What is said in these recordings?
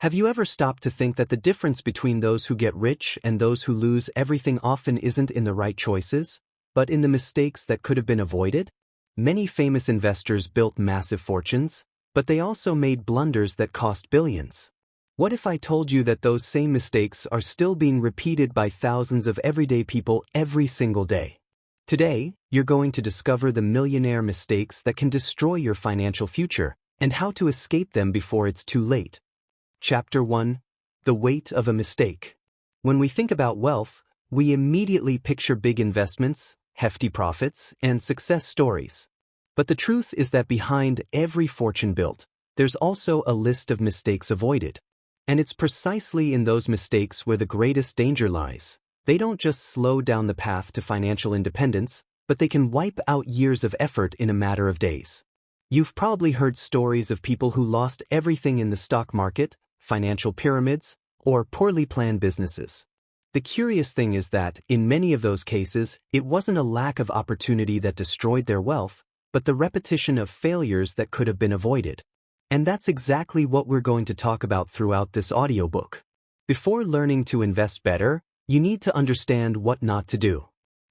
Have you ever stopped to think that the difference between those who get rich and those who lose everything often isn't in the right choices, but in the mistakes that could have been avoided? Many famous investors built massive fortunes, but they also made blunders that cost billions. What if I told you that those same mistakes are still being repeated by thousands of everyday people every single day? Today, you're going to discover the millionaire mistakes that can destroy your financial future and how to escape them before it's too late. Chapter 1: The Weight of a Mistake. When we think about wealth, we immediately picture big investments, hefty profits, and success stories. But the truth is that behind every fortune built, there's also a list of mistakes avoided. And it's precisely in those mistakes where the greatest danger lies. They don't just slow down the path to financial independence, but they can wipe out years of effort in a matter of days. You've probably heard stories of people who lost everything in the stock market, financial pyramids, or poorly planned businesses. The curious thing is that, in many of those cases, it wasn't a lack of opportunity that destroyed their wealth, but the repetition of failures that could have been avoided. And that's exactly what we're going to talk about throughout this audiobook. Before learning to invest better, you need to understand what not to do.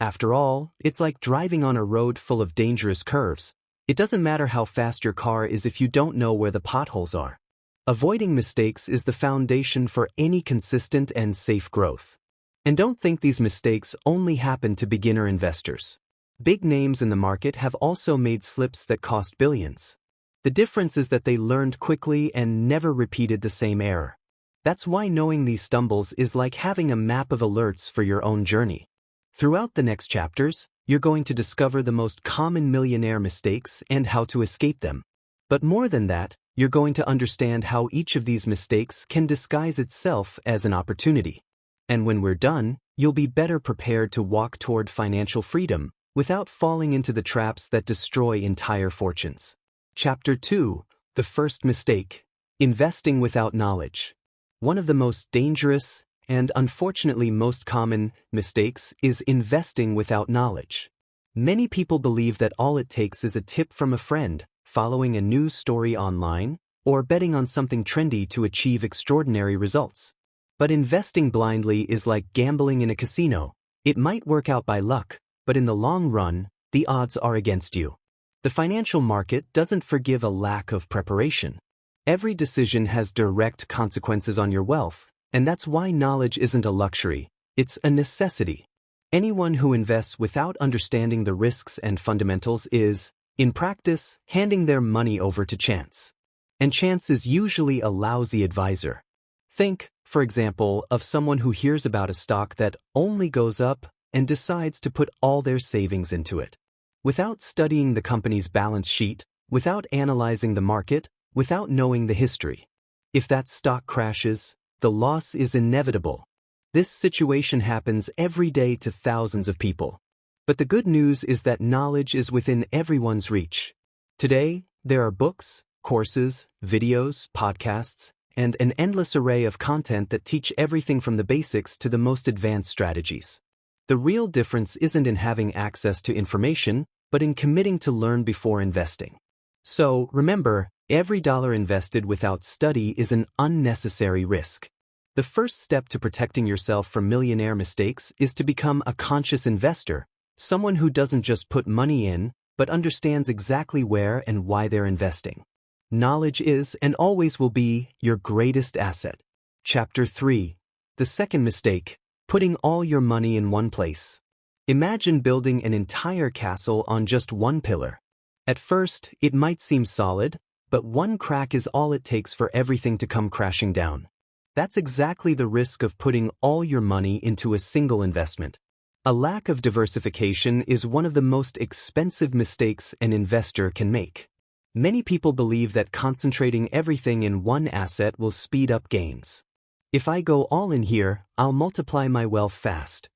After all, it's like driving on a road full of dangerous curves. It doesn't matter how fast your car is if you don't know where the potholes are. Avoiding mistakes is the foundation for any consistent and safe growth. And don't think these mistakes only happen to beginner investors. Big names in the market have also made slips that cost billions. The difference is that they learned quickly and never repeated the same error. That's why knowing these stumbles is like having a map of alerts for your own journey. Throughout the next chapters, you're going to discover the most common millionaire mistakes and how to escape them. But more than that, you're going to understand how each of these mistakes can disguise itself as an opportunity. And when we're done, you'll be better prepared to walk toward financial freedom without falling into the traps that destroy entire fortunes. Chapter 2: The First Mistake: Investing Without Knowledge. One of the most dangerous and unfortunately most common mistakes is investing without knowledge. Many people believe that all it takes is a tip from a friend, following a news story online, or betting on something trendy to achieve extraordinary results. But investing blindly is like gambling in a casino. It might work out by luck, but in the long run, the odds are against you. The financial market doesn't forgive a lack of preparation. Every decision has direct consequences on your wealth, and that's why knowledge isn't a luxury, it's a necessity. Anyone who invests without understanding the risks and fundamentals is, in practice, handing their money over to chance. And chance is usually a lousy advisor. Think, for example, of someone who hears about a stock that only goes up and decides to put all their savings into it. Without studying the company's balance sheet, without analyzing the market, without knowing the history. If that stock crashes, the loss is inevitable. This situation happens every day to thousands of people. But the good news is that knowledge is within everyone's reach. Today, there are books, courses, videos, podcasts, and an endless array of content that teach everything from the basics to the most advanced strategies. The real difference isn't in having access to information, but in committing to learn before investing. So, remember, every dollar invested without study is an unnecessary risk. The first step to protecting yourself from millionaire mistakes is to become a conscious investor, someone who doesn't just put money in, but understands exactly where and why they're investing. Knowledge is and always will be your greatest asset. Chapter 3: The Second Mistake: Putting all your money in one place. Imagine building an entire castle on just one pillar. At first, it might seem solid, but one crack is all it takes for everything to come crashing down. That's exactly the risk of putting all your money into a single investment. A lack of diversification is one of the most expensive mistakes an investor can make. Many people believe that concentrating everything in one asset will speed up gains. If I go all in here, I'll multiply my wealth fast.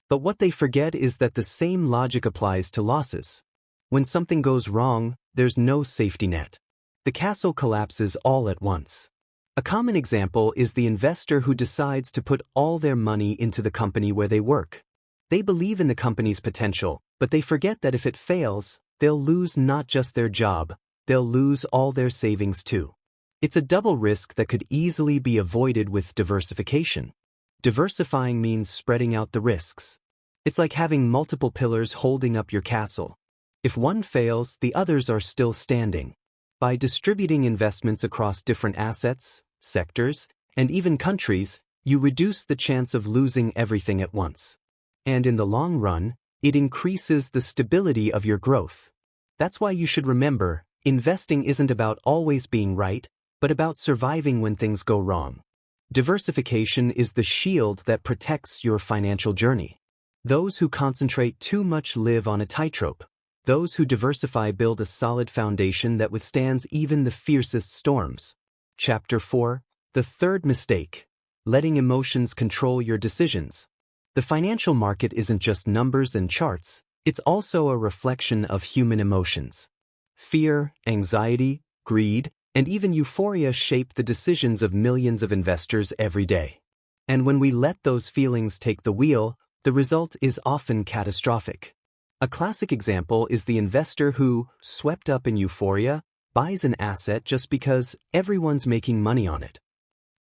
But what they forget is that the same logic applies to losses. When something goes wrong, there's no safety net. The castle collapses all at once. A common example is the investor who decides to put all their money into the company where they work. They believe in the company's potential, but they forget that if it fails, they'll lose not just their job, they'll lose all their savings too. It's a double risk that could easily be avoided with diversification. Diversifying means spreading out the risks. It's like having multiple pillars holding up your castle. If one fails, the others are still standing. By distributing investments across different assets, sectors, and even countries, you reduce the chance of losing everything at once. And in the long run, it increases the stability of your growth. That's why you should remember, investing isn't about always being right, but about surviving when things go wrong. Diversification is the shield that protects your financial journey. Those who concentrate too much live on a tightrope. Those who diversify build a solid foundation that withstands even the fiercest storms. Chapter 4. The third mistake. Letting emotions control your decisions. The financial market isn't just numbers and charts, it's also a reflection of human emotions. Fear, anxiety, greed, and even euphoria shape the decisions of millions of investors every day. And when we let those feelings take the wheel, the result is often catastrophic. A classic example is the investor who, swept up in euphoria, buys an asset just because everyone's making money on it.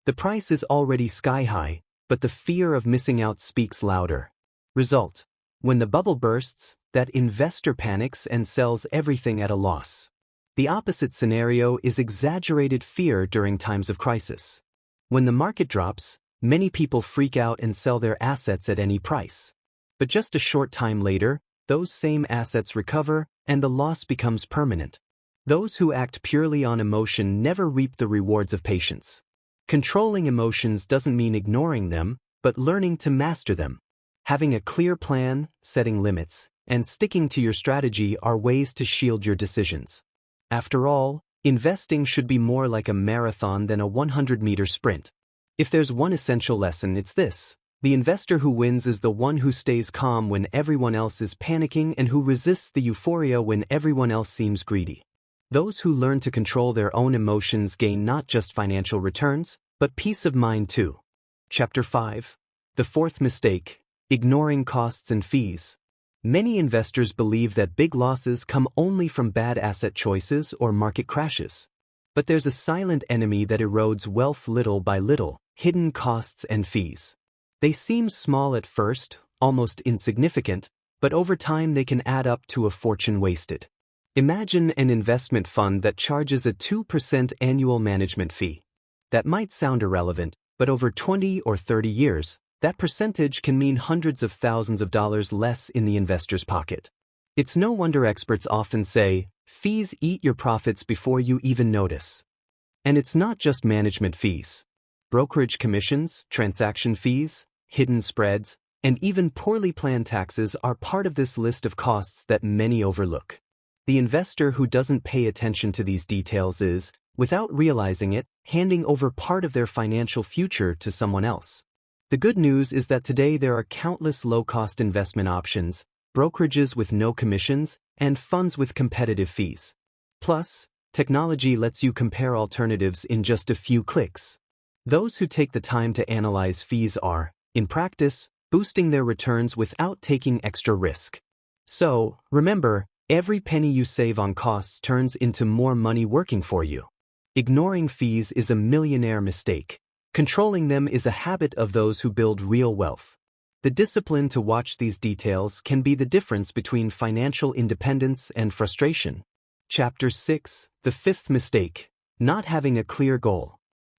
The price is already sky high, but the fear of missing out speaks louder. Result: when the bubble bursts, that investor panics and sells everything at a loss. The opposite scenario is exaggerated fear during times of crisis. When the market drops, many people freak out and sell their assets at any price. But just a short time later, those same assets recover, and the loss becomes permanent. Those who act purely on emotion never reap the rewards of patience. Controlling emotions doesn't mean ignoring them, but learning to master them. Having a clear plan, setting limits, and sticking to your strategy are ways to shield your decisions. After all, investing should be more like a marathon than a 100-meter sprint. If there's one essential lesson, it's this: the investor who wins is the one who stays calm when everyone else is panicking and who resists the euphoria when everyone else seems greedy. Those who learn to control their own emotions gain not just financial returns, but peace of mind too. Chapter 5. The fourth mistake: ignoring costs and fees. Many investors believe that big losses come only from bad asset choices or market crashes. But there's a silent enemy that erodes wealth little by little: hidden costs and fees. They seem small at first, almost insignificant, but over time they can add up to a fortune wasted. Imagine an investment fund that charges a 2% annual management fee. That might sound irrelevant, but over 20 or 30 years, that percentage can mean hundreds of thousands of dollars less in the investor's pocket. It's no wonder experts often say, fees eat your profits before you even notice. And it's not just management fees. Brokerage commissions, transaction fees, hidden spreads, and even poorly planned taxes are part of this list of costs that many overlook. The investor who doesn't pay attention to these details is, without realizing it, handing over part of their financial future to someone else. The good news is that today there are countless low-cost investment options, brokerages with no commissions, and funds with competitive fees. Plus, technology lets you compare alternatives in just a few clicks. Those who take the time to analyze fees are, in practice, boosting their returns without taking extra risk. So, remember, every penny you save on costs turns into more money working for you. Ignoring fees is a millionaire mistake. Controlling them is a habit of those who build real wealth. The discipline to watch these details can be the difference between financial independence and frustration. Chapter 6. The fifth mistake: not having a clear goal.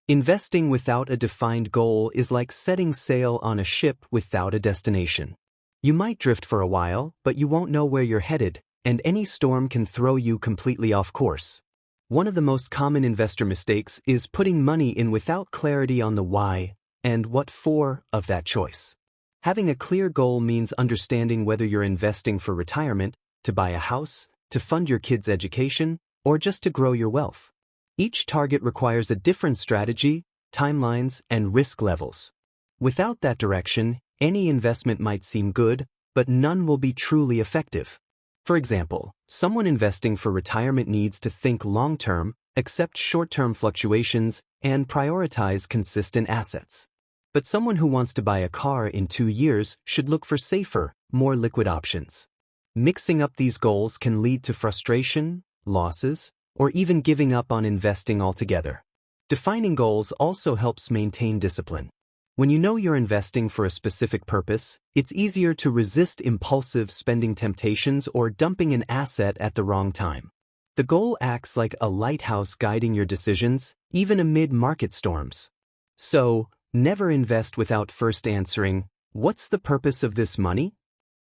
Investing without a defined goal is like setting sail on a ship without a destination. You might drift for a while, but you won't know where you're headed, and any storm can throw you completely off course. One of the most common investor mistakes is putting money in without clarity on the why and what for of that choice. Having a clear goal means understanding whether you're investing for retirement, to buy a house, to fund your kids' education, or just to grow your wealth. Each target requires a different strategy, timelines, and risk levels. Without that direction, any investment might seem good, but none will be truly effective. For example, someone investing for retirement needs to think long-term, accept short-term fluctuations, and prioritize consistent assets. But someone who wants to buy a car in 2 years should look for safer, more liquid options. Mixing up these goals can lead to frustration, losses, or even giving up on investing altogether. Defining goals also helps maintain discipline. When you know you're investing for a specific purpose, it's easier to resist impulsive spending temptations or dumping an asset at the wrong time. The goal acts like a lighthouse guiding your decisions, even amid market storms. So, never invest without first answering, what's the purpose of this money?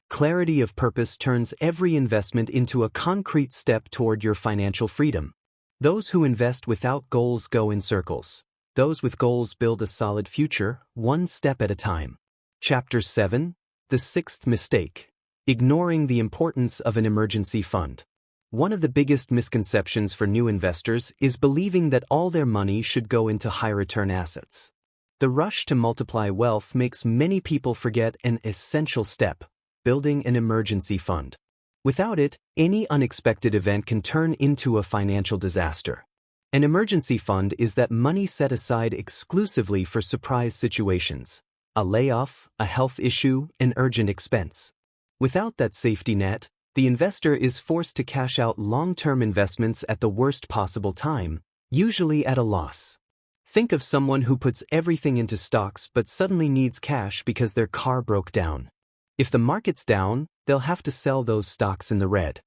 Clarity of purpose turns every investment into a concrete step toward your financial freedom. Those who invest without goals go in circles. Those with goals build a solid future, one step at a time. Chapter 7, The Sixth Mistake. Ignoring the importance of an emergency fund. One of the biggest misconceptions for new investors is believing that all their money should go into high-return assets. The rush to multiply wealth makes many people forget an essential step: building an emergency fund. Without it, any unexpected event can turn into a financial disaster. An emergency fund is that money set aside exclusively for surprise situations: a layoff, a health issue, an urgent expense. Without that safety net, the investor is forced to cash out long-term investments at the worst possible time, usually at a loss. Think of someone who puts everything into stocks but suddenly needs cash because their car broke down. If the market's down, they'll have to sell those stocks in the red.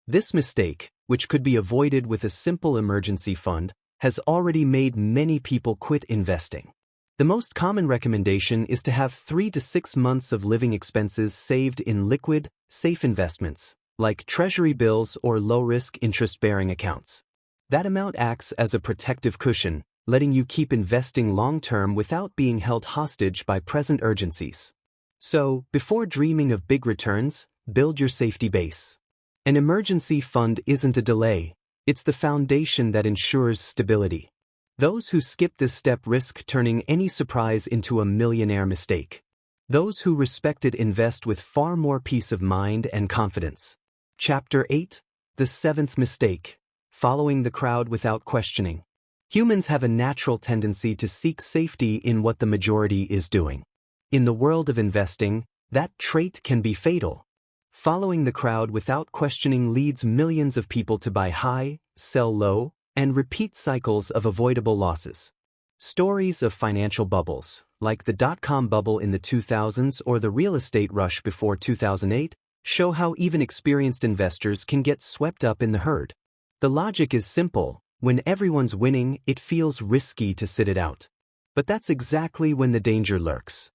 This mistake, which could be avoided with a simple emergency fund, has already made many people quit investing. The most common recommendation is to have 3 to 6 months of living expenses saved in liquid, safe investments, like treasury bills or low-risk interest-bearing accounts. That amount acts as a protective cushion, letting you keep investing long-term without being held hostage by present urgencies. So, before dreaming of big returns, build your safety base. An emergency fund isn't a delay, it's the foundation that ensures stability. Those who skip this step risk turning any surprise into a millionaire mistake. Those who respect it invest with far more peace of mind and confidence. Chapter 8, The Seventh Mistake. Following the crowd without questioning. Humans have a natural tendency to seek safety in what the majority is doing. In the world of investing, that trait can be fatal. Following the crowd without questioning leads millions of people to buy high, sell low, and repeat cycles of avoidable losses. Stories of financial bubbles, like the dot-com bubble in the 2000s or the real estate rush before 2008, show how even experienced investors can get swept up in the herd. The logic is simple: when everyone's winning, it feels risky to sit it out. But that's exactly when the danger lurks.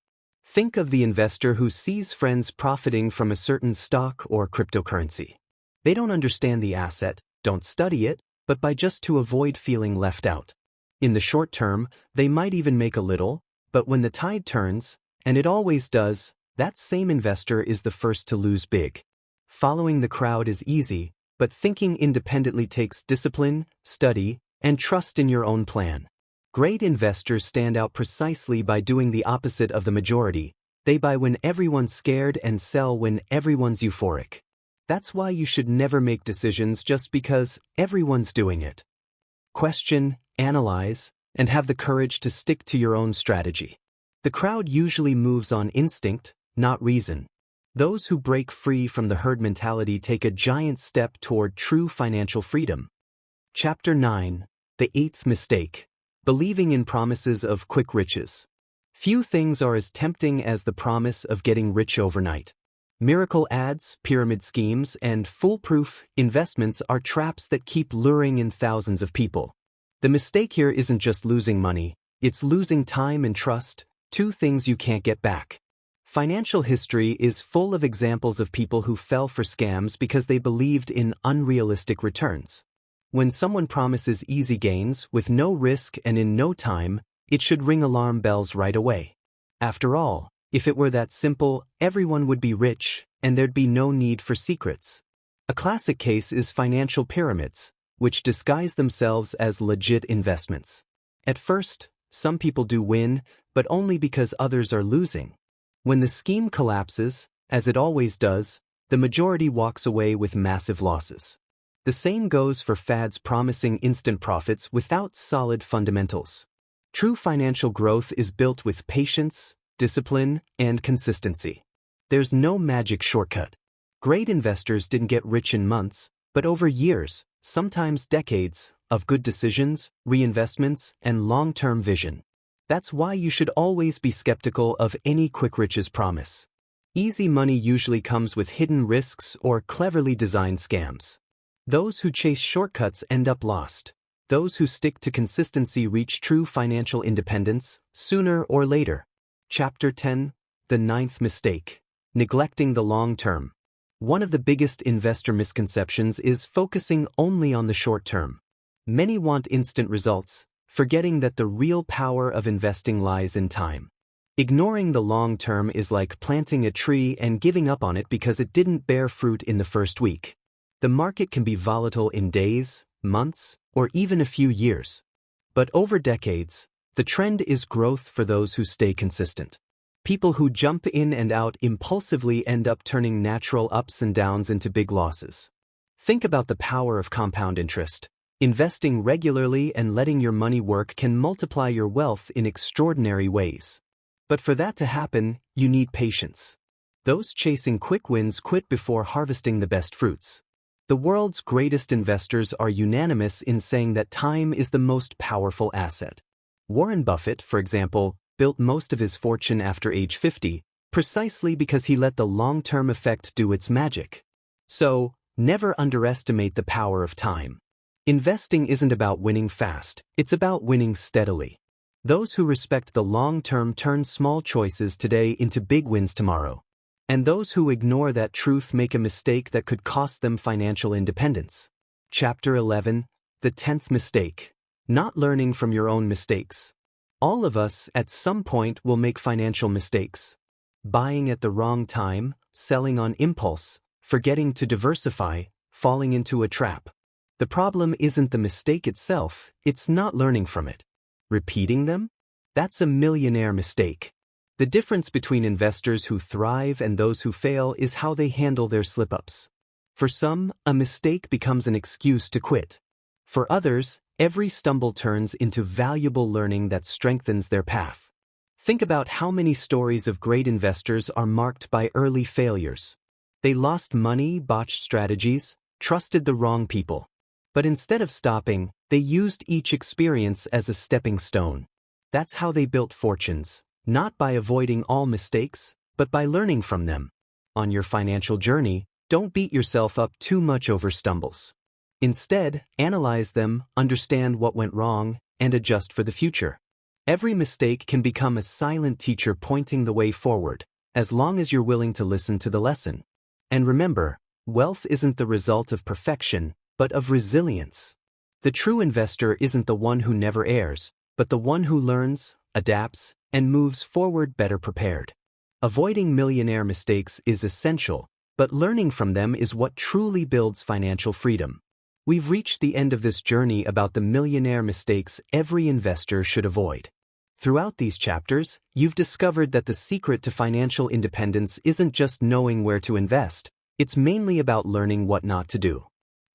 Think of the investor who sees friends profiting from a certain stock or cryptocurrency. They don't understand the asset, don't study it, but buy just to avoid feeling left out. In the short term, they might even make a little, but when the tide turns, and it always does, that same investor is the first to lose big. Following the crowd is easy, but thinking independently takes discipline, study, and trust in your own plan. Great investors stand out precisely by doing the opposite of the majority. They buy when everyone's scared and sell when everyone's euphoric. That's why you should never make decisions just because everyone's doing it. Question, analyze, and have the courage to stick to your own strategy. The crowd usually moves on instinct, not reason. Those who break free from the herd mentality take a giant step toward true financial freedom. Chapter 9, The Eighth Mistake. Believing in promises of quick riches. Few things are as tempting as the promise of getting rich overnight. Miracle ads, pyramid schemes, and foolproof investments are traps that keep luring in thousands of people. The mistake here isn't just losing money, it's losing time and trust, two things you can't get back. Financial history is full of examples of people who fell for scams because they believed in unrealistic returns. When someone promises easy gains with no risk and in no time, it should ring alarm bells right away. After all, if it were that simple, everyone would be rich, and there'd be no need for secrets. A classic case is financial pyramids, which disguise themselves as legit investments. At first, some people do win, but only because others are losing. When the scheme collapses, as it always does, the majority walks away with massive losses. The same goes for fads promising instant profits without solid fundamentals. True financial growth is built with patience, discipline, and consistency. There's no magic shortcut. Great investors didn't get rich in months, But over years, sometimes decades, of good decisions, reinvestments, and long-term vision. That's why you should always be skeptical of any quick riches promise. Easy money usually comes with hidden risks or cleverly designed scams. Those who chase shortcuts end up lost. Those who stick to consistency reach true financial independence, sooner or later. Chapter 10. The ninth mistake. Neglecting the long term. One of the biggest investor misconceptions is focusing only on the short term. Many want instant results, forgetting that the real power of investing lies in time. Ignoring the long term is like planting a tree and giving up on it because it didn't bear fruit in the first week. The market can be volatile in days, months, or even a few years. But over decades, the trend is growth for those who stay consistent. People who jump in and out impulsively end up turning natural ups and downs into big losses. Think about the power of compound interest. Investing regularly and letting your money work can multiply your wealth in extraordinary ways. But for that to happen, you need patience. Those chasing quick wins quit before harvesting the best fruits. The world's greatest investors are unanimous in saying that time is the most powerful asset. Warren Buffett, for example, built most of his fortune after age 50, precisely because he let the long-term effect do its magic. So, never underestimate the power of time. Investing isn't about winning fast, it's about winning steadily. Those who respect the long term turn small choices today into big wins tomorrow. And those who ignore that truth make a mistake that could cost them financial independence. Chapter 11. The 10th mistake. Not learning from your own mistakes. All of us, at some point, will make financial mistakes. Buying at the wrong time, selling on impulse, forgetting to diversify, falling into a trap. The problem isn't the mistake itself, it's not learning from it. Repeating them? That's a millionaire mistake. The difference between investors who thrive and those who fail is how they handle their slip-ups. For some, a mistake becomes an excuse to quit. For others, every stumble turns into valuable learning that strengthens their path. Think about how many stories of great investors are marked by early failures. They lost money, botched strategies, trusted the wrong people. But instead of stopping, they used each experience as a stepping stone. That's how they built fortunes, not by avoiding all mistakes, but by learning from them. On your financial journey, don't beat yourself up too much over stumbles. Instead, analyze them, understand what went wrong, and adjust for the future. Every mistake can become a silent teacher pointing the way forward, as long as you're willing to listen to the lesson. And remember, wealth isn't the result of perfection, but of resilience. The true investor isn't the one who never errs, but the one who learns, adapts, and moves forward better prepared. Avoiding millionaire mistakes is essential, but learning from them is what truly builds financial freedom. We've reached the end of this journey about the millionaire mistakes every investor should avoid. Throughout these chapters, you've discovered that the secret to financial independence isn't just knowing where to invest, it's mainly about learning what not to do.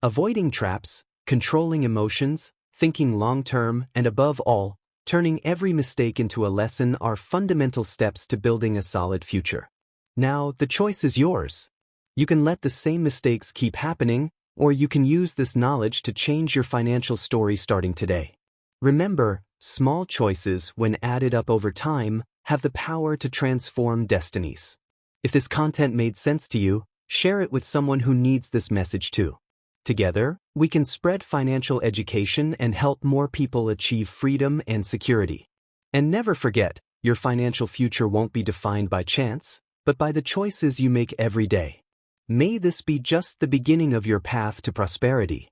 Avoiding traps, controlling emotions, thinking long-term, and above all, turning every mistake into a lesson are fundamental steps to building a solid future. Now, the choice is yours. You can let the same mistakes keep happening, or you can use this knowledge to change your financial story starting today. Remember, small choices, when added up over time, have the power to transform destinies. If this content made sense to you, share it with someone who needs this message too. Together, we can spread financial education and help more people achieve freedom and security. And never forget, your financial future won't be defined by chance, but by the choices you make every day. May this be just the beginning of your path to prosperity.